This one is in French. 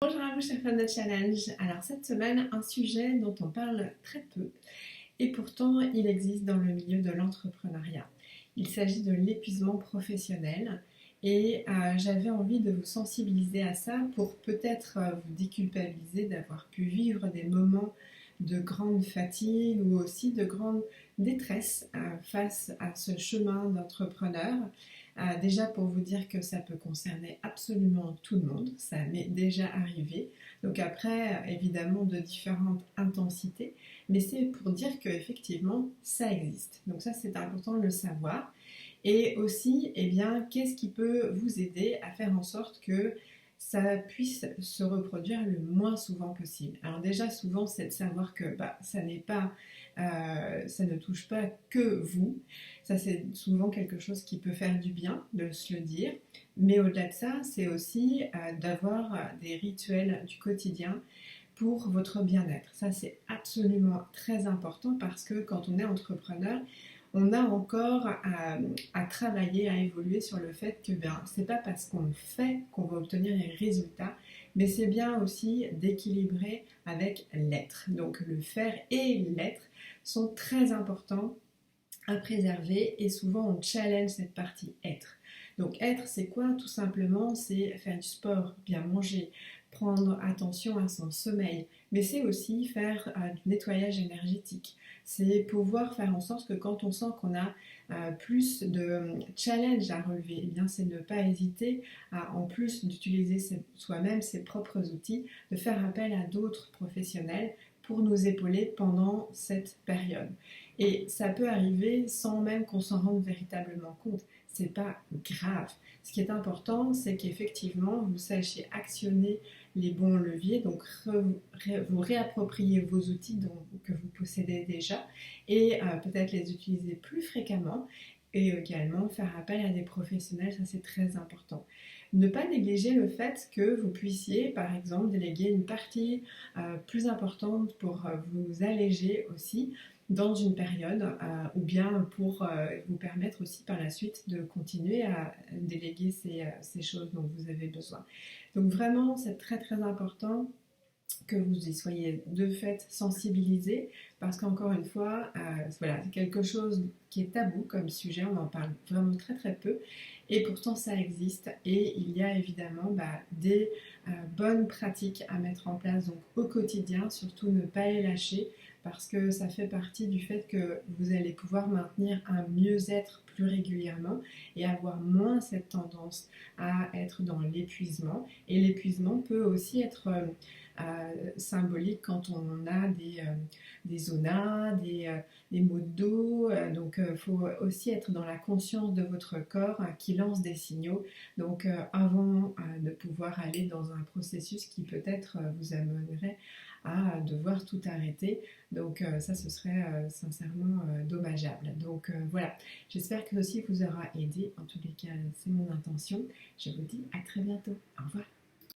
Bonjour à vous, chers fans de challenge. Alors cette semaine, un sujet dont on parle très peu et pourtant il existe dans le milieu de l'entrepreneuriat. Il s'agit de l'épuisement professionnel et j'avais envie de vous sensibiliser à ça pour peut-être vous déculpabiliser d'avoir pu vivre des moments de grande fatigue ou aussi de grande détresse face à ce chemin d'entrepreneur. Déjà pour vous dire que ça peut concerner absolument tout le monde, ça m'est déjà arrivé. Donc après, évidemment, de différentes intensités, mais c'est pour dire qu'effectivement, ça existe. Donc ça, c'est important de le savoir. Et aussi, eh bien, qu'est-ce qui peut vous aider à faire en sorte que ça puisse se reproduire le moins souvent possible. Alors déjà, souvent, c'est de savoir que ça n'est pas, ça ne touche pas que vous. Ça, c'est souvent quelque chose qui peut faire du bien de se le dire. Mais au-delà de ça, c'est aussi d'avoir des rituels du quotidien pour votre bien-être. Ça, c'est absolument très important parce que quand on est entrepreneur, on a encore à travailler, à évoluer sur le fait que c'est pas parce qu'on fait qu'on va obtenir les résultats, mais c'est bien aussi d'équilibrer avec l'être. Donc le faire et l'être sont très importants à préserver et souvent on challenge cette partie être. Donc être, c'est quoi? Tout simplement, c'est faire du sport, bien manger, prendre attention à son sommeil, mais c'est aussi faire du nettoyage énergétique. C'est pouvoir faire en sorte que quand on sent qu'on a plus de challenge à relever, eh bien c'est ne pas hésiter à, en plus d'utiliser soi-même ses propres outils, de faire appel à d'autres professionnels pour nous épauler pendant cette période. Et ça peut arriver sans même qu'on s'en rende véritablement compte. C'est pas grave. Ce qui est important, c'est qu'effectivement, vous sachiez actionner les bons leviers, donc vous réapproprier vos outils que vous possédez déjà et peut-être les utiliser plus fréquemment et également faire appel à des professionnels, ça c'est très important. Ne pas négliger le fait que vous puissiez, par exemple, déléguer une partie plus importante pour vous alléger aussi dans une période ou bien pour vous permettre aussi par la suite de continuer à déléguer ces choses dont vous avez besoin. Donc vraiment, c'est très très important que vous y soyez de fait sensibilisés parce qu'encore une fois, voilà, c'est quelque chose qui est tabou comme sujet, on en parle vraiment très très peu et pourtant ça existe et il y a évidemment des bonnes pratiques à mettre en place donc au quotidien, surtout ne pas les lâcher parce que ça fait partie du fait que vous allez pouvoir maintenir un mieux-être plus régulièrement et avoir moins cette tendance à être dans l'épuisement. Et l'épuisement peut aussi être symbolique quand on a des zonas, des maux de dos. Donc il faut aussi être dans la conscience de votre corps qui lance des signaux. Donc avant de pouvoir aller dans un processus qui peut-être vous amènerait à devoir tout arrêter. Donc ça, ce serait sincèrement dommageable. Donc voilà, j'espère que ceci vous aura aidé. En tous les cas, c'est mon intention. Je vous dis à très bientôt. Au revoir.